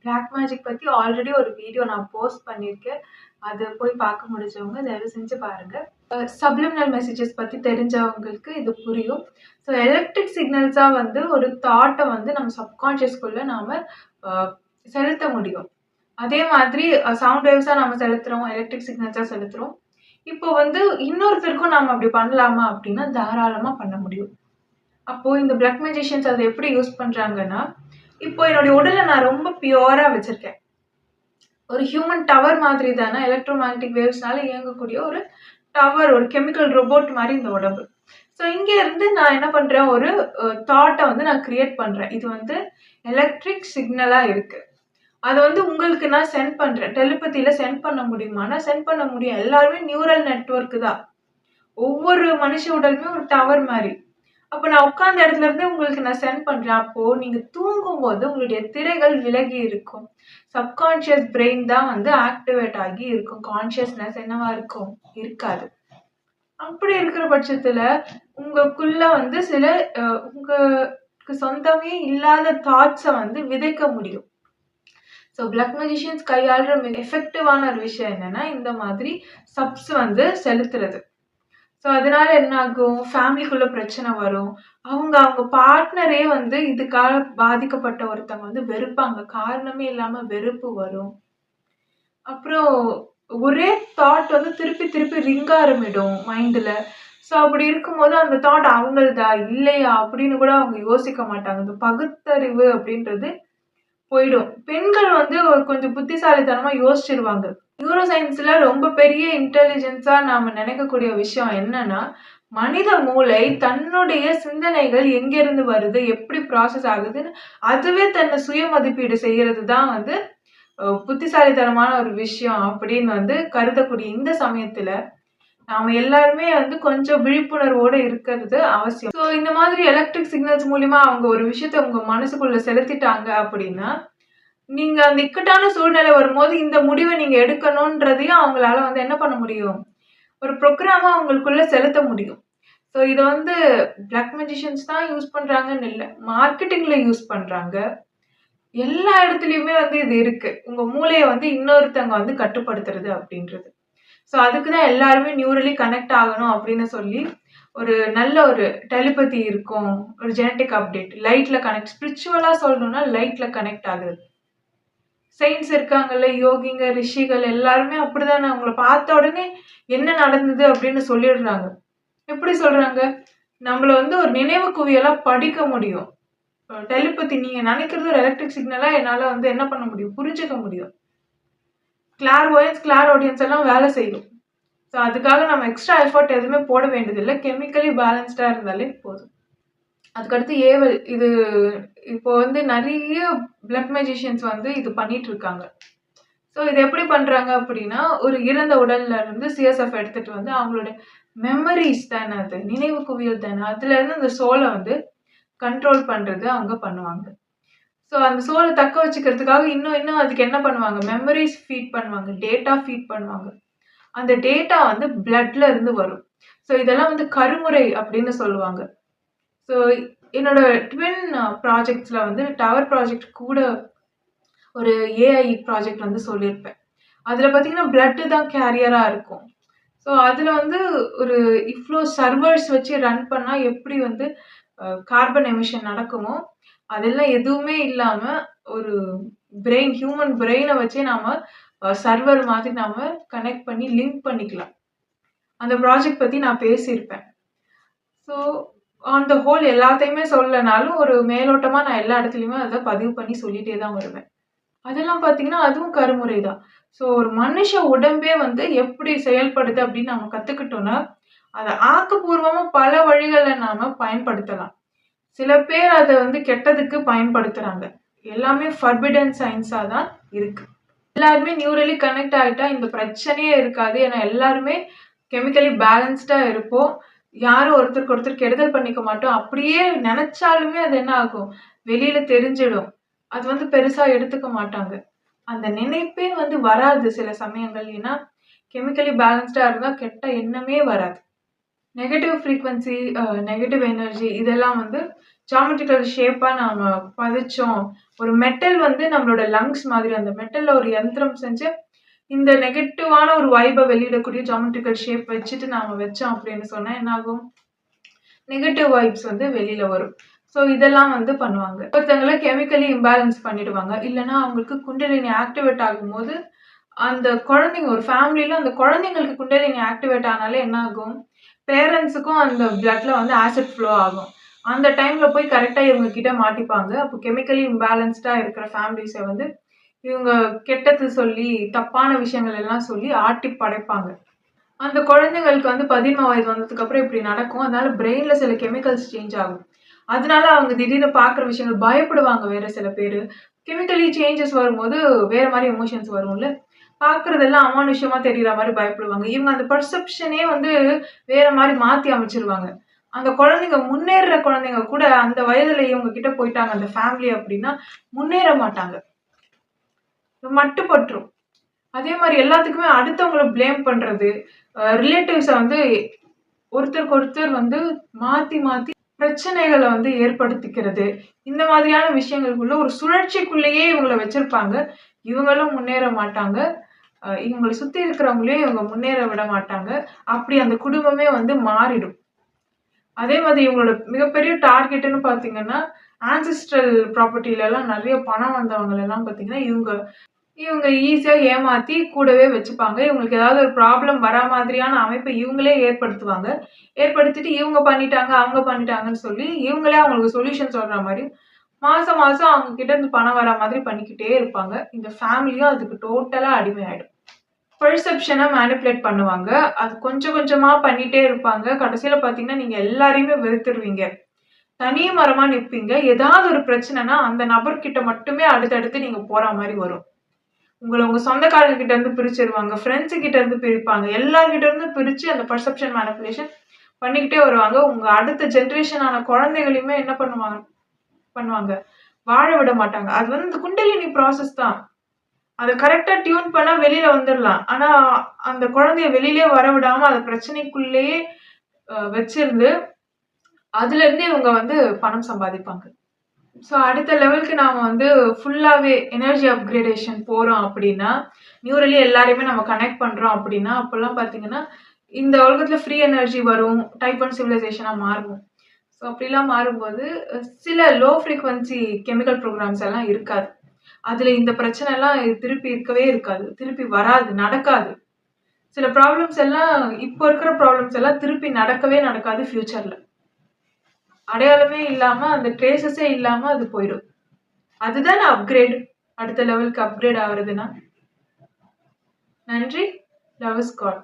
Black magic பத்தி already ஒரு video நான் போஸ்ட் பண்ணியிருக்கேன். அது போய் பார்க்க முடிஞ்சவங்க தயவு செஞ்சு பாருங்க. சப்லிமினல் மெசேஜஸ் பத்தி தெரிஞ்சவங்களுக்கு இது புரியும். ஸோ எலக்ட்ரிக் சிக்னல்ஸா வந்து ஒரு தாட்ட வந்து நம்ம சப்கான்ஷியஸ்குள்ள நாம செலுத்த முடியும். அதே மாதிரி சவுண்ட் வேவ்ஸா நம்ம செலுத்துறோம், எலக்ட்ரிக் சிக்னல்ஸா செலுத்துறோம். இப்போ வந்து இன்னொருத்தருக்கும் நாம அப்படி பண்ணலாமா அப்படின்னா தாராளமா பண்ண முடியும். அப்போ இந்த பிளாக் மேஜிஷியன்ஸ் அதை எப்படி யூஸ் பண்றாங்கன்னா, இப்போ என்னுடைய உடலை நான் ரொம்ப பியூரா வச்சிருக்கேன். ஒரு ஹியூமன் டவர் மாதிரி தானே எலக்ட்ரோ மேக்னெட்டிக் வேவ்ஸ்னால இயங்கக்கூடிய ஒரு டவர், ஒரு கெமிக்கல் ரோபோட் மாதிரி இந்த உடம்பு. ஸோ இங்க இருந்து நான் என்ன பண்றேன், ஒரு தாட்டை வந்து நான் கிரியேட் பண்றேன். இது வந்து எலக்ட்ரிக் சிக்னலா இருக்கு. அதை வந்து உங்களுக்கு நான் சென்ட் பண்றேன். டெலிபதியில சென்ட் பண்ண முடியுமானா சென்ட் பண்ண முடியும். எல்லாருமே நியூரல் நெட்வொர்க் தான். ஒவ்வொரு மனுஷ உடலுமே ஒரு டவர் மாதிரி. அப்போ நான் உட்கார்ந்த இடத்துல இருந்து உங்களுக்கு நான் சென்ட் பண்றேன். அப்போ நீங்க தூங்கும்போது உங்களுடைய திரைகள் விலகி இருக்கும். சப்கான்ஷியஸ் பிரெயின் தான் வந்து ஆக்டிவேட் ஆகி இருக்கும். கான்ஷியஸ்னஸ் என்னவா இருக்கும்? இருக்காது. அப்படி இருக்கிற பட்சத்துல உங்களுக்குள்ள வந்து சில உங்களுக்கு சொந்தமே இல்லாத தாட்ஸை வந்து விதைக்க முடியும். ஸோ பிளாக் மேஜிஷியன்ஸ் கையாளுற மிக எஃபெக்டிவான ஒரு விஷயம் என்னன்னா இந்த மாதிரி சப்ஸ் வந்து செலுத்துறது. ஸோ அதனால என்ன ஆகும், ஃபேமிலிக்குள்ள பிரச்சனை வரும். அவங்க பார்ட்னரே வந்து இதுக்காக பாதிக்கப்பட்ட ஒருத்தவங்க வந்து வெறுப்பாங்க. காரணமே இல்லாம வெறுப்பு வரும். அப்புறம் ஒரே தாட் வந்து திருப்பி திருப்பி ரிங் ஆரம்பிடும் மைண்ட்ல. ஸோ அப்படி இருக்கும்போது அந்த தாட் அவங்களதா இல்லையா அப்படின்னு கூட அவங்க யோசிக்க மாட்டாங்க. இந்த பகுத்தறிவு அப்படின்றது போயிடும். பெண்கள் வந்து கொஞ்சம் புத்திசாலித்தனமா யோசிச்சிருவாங்க. நியூரோ சயின்ஸ்ல ரொம்ப பெரிய இன்டெலிஜென்ஸா நாம நினைக்கக்கூடிய விஷயம் என்னன்னா, மனித மூளை தன்னுடைய சிந்தனைகள் எங்கிருந்து வருது, எப்படி ப்ராசஸ் ஆகுதுன்னு அதுவே தன்னை சுய மதிப்பீடு செய்யறது தான் வந்து புத்திசாலித்தனமான ஒரு விஷயம் அப்படின்னு வந்து கருதக்கூடிய இந்த சமயத்துல நாம எல்லாருமே வந்து கொஞ்சம் விழிப்புணர்வோட இருக்கிறது அவசியம். ஸோ இந்த மாதிரி எலக்ட்ரிக் சிக்னல்ஸ் மூலியமா அவங்க ஒரு விஷயத்த உங்க மனசுக்குள்ள செலுத்திட்டாங்க அப்படின்னா, நீங்க அந்த இக்கட்டான சூழ்நிலை வரும்போது இந்த முடிவை நீங்க எடுக்கணும்ன்றதையும் அவங்களால வந்து என்ன பண்ண முடியும், ஒரு ப்ரோக்ராமா அவங்களுக்குள்ள செலுத்த முடியும். ஸோ இதை வந்து பிளாக் மேஜிஷியன்ஸ் தான் யூஸ் பண்றாங்கன்னு இல்லை, மார்க்கெட்டிங்ல யூஸ் பண்றாங்க. எல்லா இடத்துலயுமே வந்து இது இருக்கு. உங்க மூளையை வந்து இன்னொருத்தவங்க வந்து கட்டுப்படுத்துறது அப்படின்றது. ஸோ அதுக்கு தான் எல்லாருமே நியூரலி கனெக்ட் ஆகணும் அப்படின்னு சொல்லி ஒரு நல்ல ஒரு டெலிபதி இருக்கும். ஒரு ஜெனட்டிக் அப்டேட் லைட்ல கனெக்ட், ஸ்பிரிச்சுவலா சொல்லணும்னா லைட்ல கனெக்ட் ஆகுது. சயின்ஸ் இருக்காங்கல்ல, யோகிங்க, ரிஷிகள் எல்லாருமே அப்படிதானே. அவங்கள பார்த்த உடனே என்ன நடந்தது அப்படின்னு சொல்லிடுறாங்க. எப்படி சொல்றாங்க, நம்மள வந்து ஒரு நினைவு குவியலா படிக்க முடியும். டெலிபதி நீங்க நினைக்கிறது ஒரு எலக்ட்ரிக் சிக்னலா என்னால வந்து என்ன பண்ண முடியும், புரிஞ்சுக்க முடியும். கிளார்வோயன்ஸ், கிளார் ஆடியன்ஸ் எல்லாம் வேலை செய்யும். ஸோ அதுக்காக நம்ம எக்ஸ்ட்ரா எஃபர்ட் எதுவுமே போட வேண்டியதில்லை. கெமிக்கலி பேலன்ஸ்டா இருந்தாலே போதும். அதுக்கடுத்து ஏவல். இது இப்போ வந்து நிறைய பிளாக் மேஜிஷியன்ஸ் வந்து இது பண்ணிட்டு இருக்காங்க. ஸோ இது எப்படி பண்றாங்க அப்படின்னா, ஒரு இறந்த உடல்ல இருந்து சிஎஸ்எஃப் எடுத்துட்டு வந்து அவங்களோட மெமரிஸ் தானே, அது நினைவு குவியல் தானே, அதுல இருந்து அந்த சோலை வந்து கண்ட்ரோல் பண்றது அவங்க பண்ணுவாங்க. ஸோ அந்த சோலை தக்க வச்சுக்கிறதுக்காக இன்னும் அதுக்கு என்ன பண்ணுவாங்க, மெமரிஸ் ஃபீட் பண்ணுவாங்க, டேட்டா ஃபீட் பண்ணுவாங்க. அந்த டேட்டா வந்து பிளட்ல இருந்து வரும். ஸோ இதெல்லாம் வந்து கருமுறை அப்படின்னு சொல்லுவாங்க. ஸோ என்னோட ட்வின் ப்ராஜெக்ட்ஸ்ல வந்து டவர் ப்ராஜெக்ட் கூட ஒரு ஏஐ ப்ராஜெக்ட் வந்து சொல்லியிருப்பேன். அதில் பார்த்தீங்கன்னா பிளட்டு தான் கேரியராக இருக்கும். ஸோ அதில் வந்து ஒரு இவ்வளோ சர்வர்ஸ் வச்சு ரன் பண்ணால் எப்படி வந்து கார்பன் எமிஷன் நடக்குமோ அதெல்லாம் எதுவுமே இல்லாமல் ஒரு பிரெயின், ஹியூமன் பிரெயினை வச்சே நாம் சர்வர் மாதிரி நாம் கனெக்ட் பண்ணி லிங்க் பண்ணிக்கலாம். அந்த ப்ராஜெக்ட் பற்றி நான் பேசியிருப்பேன். ஸோ ஆன் த ஹோல் எல்லாத்தையுமே சொல்லனாலும் ஒரு மேலோட்டமாக நான் எல்லா இடத்துலையுமே அதை பதிவு பண்ணி சொல்லிகிட்டே தான் வருவேன். அதெல்லாம் பார்த்தீங்கன்னா அதுவும் கருமுறை தான். ஸோ ஒரு மனுஷ உடம்பே வந்து எப்படி செயல்படுது அப்படின்னு நம்ம கற்றுக்கிட்டோன்னா அதை ஆக்கப்பூர்வமாக பல வழிகளில் நாம் பயன்படுத்தலாம். சில பேர் அதை வந்து கெட்டதுக்கு பயன்படுத்துகிறாங்க. எல்லாமே ஃபர்பிடன் சயின்ஸாக தான் இருக்குது. எல்லாருமே நியூரலி கனெக்ட் ஆகிட்டா இந்த பிரச்சனையே இருக்காது. ஏன்னா எல்லாருமே கெமிக்கலி பேலன்ஸ்டாக இருப்போம். யாரும் ஒருத்தருக்கு ஒருத்தர் கெடுதல் பண்ணிக்க மாட்டோம். அப்படியே நினைச்சாலுமே அது என்ன ஆகும், வெளியில தெரிஞ்சிடும். அது வந்து பெருசா எடுத்துக்க மாட்டாங்க. அந்த நினைப்பே வந்து வராது சில சமயங்கள். ஏன்னா கெமிக்கலி பேலன்ஸ்டா இருந்தா கெட்ட எண்ணமே வராது. நெகட்டிவ் ஃப்ரீக்வன்சி, நெகட்டிவ் எனர்ஜி இதெல்லாம் வந்து ஜியாமெட்ரிக்கல் ஷேப்பா நாம பதிச்சோம். ஒரு மெட்டல் வந்து நம்மளோட லங்ஸ் மாதிரி அந்த மெட்டல்ல ஒரு யந்திரம் செஞ்சு இந்த நெகட்டிவான ஒரு வைப வெளியிடக்கூடிய ஜியாமெட்ரிக்கல் ஷேப் வச்சுட்டு நாம வச்சோம் அப்படின்னு சொன்னா என்ன ஆகும்? நெகட்டிவ் வைப்ஸ் வந்து வெளியில வரும். ஸோ இதெல்லாம் வந்து பண்ணுவாங்க. ஒருத்தங்கள கெமிக்கலி இம்பேலன்ஸ் பண்ணிடுவாங்க. இல்லன்னா அவங்களுக்கு குண்டலினி ஆக்டிவேட் ஆகும்போது, அந்த குழந்தைங்க ஒரு ஃபேமிலில அந்த குழந்தைங்களுக்கு குண்டலினி ஆக்டிவேட் ஆனாலே என்ன ஆகும்? பேரண்ட்ஸுக்கும் அந்த பிளட்ல வந்து ஆசிட் ஃப்ளோ ஆகும். அந்த டைம்ல போய் கரெக்ட்டா இவங்க கிட்ட மாட்டிப்பாங்க. அப்போ கெமிக்கலி இம்பேலன்ஸ்டா இருக்கிற ஃபேமிலிஸ வந்து இவங்க கெட்டது சொல்லி, தப்பான விஷயங்கள் எல்லாம் சொல்லி ஆட்டி படைப்பாங்க. அந்த குழந்தைங்களுக்கு வந்து 13 வயது வந்ததுக்கு அப்புறம் இப்படி நடக்கும். அதனால பிரெயின்ல சில கெமிக்கல்ஸ் சேஞ்ச் ஆகும். அதனால அவங்க திடீர்னு பார்க்குற விஷயங்கள் பயப்படுவாங்க வேற சில பேரு. கெமிக்கலி சேஞ்சஸ் வரும்போது வேற மாரி எமோஷன்ஸ் வரும்ல. பார்க்குறதெல்லாம் அமானுஷ்யமா தெரியிற மாரி பயப்படுவாங்க. இவங்க அந்த பெர்செப்ஷனே வந்து வேற மாரி மாத்தி அமைச்சுருவாங்க. அந்த குழந்தைங்க முன்னேறுற குழந்தைங்க கூட அந்த வயதுல இவங்க கிட்ட போயிட்டாங்க அந்த ஃபேமிலி அப்படின்னா, முன்னேற மாட்டாங்க. மட்டுப்பட்டுரும். அதே மாரி எல்லாத்துக்குமே அடுத்தவங்கள ப்ளேம் பண்றது, ரிலேட்டிவ்ஸ வந்து ஒருத்தருக்கு ஒருத்தர் வந்து மாத்தி மாத்தி பிரச்சனைகள வந்து ஏற்படுத்திக்கிறது. இந்த மாதிரியான விஷயங்களுக்குள்ள ஒரு சுழற்சிக்குள்ளேயே இவங்கள வச்சிருப்பாங்க. இவங்களும் முன்னேற மாட்டாங்க. இவங்கள சுத்தி இருக்கிறவங்களையும் இவங்க முன்னேற விட மாட்டாங்க. அப்படி அந்த குடும்பமே வந்து மாறிடும். அதே மாதிரி இவங்களோட மிகப்பெரிய டார்கெட்ன்னு பார்த்தீங்கன்னா, ஆன்செஸ்ட்ரல் ப்ராப்பர்ட்டிலலாம் நெறைய பணம் வந்தவங்களலாம் பார்த்தீங்கன்னா, இவங்க இவங்க ஈஸியா ஏமாத்தி கூடவே வச்சுப்பாங்க. இவங்களுக்கு ஏதாவது ஒரு ப்ராப்ளம் வரா மாதிரியான அமைப்ப இவங்களே ஏற்படுத்துவாங்க. ஏற்படுத்திட்டு இவங்க பண்ணிட்டாங்க, அவங்க பண்ணிட்டாங்கன்னு சொல்லி, இவங்களே அவங்களுக்கு சொல்யூஷன் சொல்ற மாரி, மாசம் மாசம் அவங்க கிட்ட இருந்து பணம் வரா மாதிரி பண்ணிக்கிட்டே இருப்பாங்க. இந்த ஃபேமிலியும் அதுக்கு டோட்டலா அடிமையாயிடும். பெர்செப்ஷன மேனிபுலேட் பண்ணுவாங்க. அது கொஞ்சம் கொஞ்சமா பண்ணிட்டே இருப்பாங்க. கடைசியில பார்த்தீங்கன்னா, நீங்க எல்லாரையுமே வெறுத்துருவீங்க. தனி மரமா நிப்பீங்க. ஏதாவது ஒரு பிரச்சனைனா, அந்த நபர்கிட்ட மட்டுமே அடுத்தடுத்து நீங்க போற மாரி வரும். உங்கள உங்க சொந்தக்காரங்க கிட்ட இருந்து பிரிச்சுருவாங்க. ஃப்ரெண்ட்ஸ் கிட்ட இருந்து பிரிப்பாங்க. எல்லார்கிட்ட இருந்தும் பிரிச்சு அந்த பெர்செப்ஷன் மேனிபுலேஷன் பண்ணிக்கிட்டே வருவாங்க. உங்க அடுத்த ஜெனரேஷனான குழந்தைகளையுமே என்ன பண்ணுவாங்க? வாழ விட மாட்டாங்க. அது வந்து இந்த குண்டலினி ப்ராசஸ் தான். அத கரெக்ட்டா டியூன் பண்ணா வெளில வந்துரலாம். ஆனா, அந்த குழந்தைய வெளிலயே வரவிடாம அத பிரச்சனைக்குள்ளேயே வச்சிருந்து, அதுலருந்து இவங்க வந்து பணம் சம்பாதிப்பாங்க. ஸோ அடுத்த லெவலுக்கு நாம வந்து ஃபுல்லாவே எனர்ஜி அப்கிரேடேஷன் போறோம் அப்படின்னா, நியூரலி எல்லாரையுமே நம்ம கனெக்ட் பண்றோம் அப்படின்னா, அப்பலாம் பார்த்தீங்கன்னா, இந்த உலகத்துல ஃப்ரீ எனர்ஜி வரும். டைப் 1 சிவிலைசேஷனா மாறுவோம். ஸோ அப்படிலாம் மாறும்போது, சில லோ ஃப்ரீக்வன்சி கெமிக்கல் ப்ரோகிராம்ஸ் எல்லாம் இருக்காது. அதுல இந்த பிரச்சனைலாம் திருப்பி இருக்கவே இருக்காது. திருப்பி வராது, நடக்காது. சில ப்ராப்ளம்ஸ் எல்லாம் இப்போ இருக்கிற ப்ராப்ளம்ஸ் எல்லாம் திருப்பி நடக்கவே நடக்காது ஃபியூச்சர்ல. அடையாளமே இல்லாம, அந்த ட்ரேஸஸே இல்லாம அது போயிடும். அதுதானே அப்கிரேட். அடுத்த லெவலுக்கு அப்கிரேட் ஆகுறதுன்னா. நன்றி. Love is God.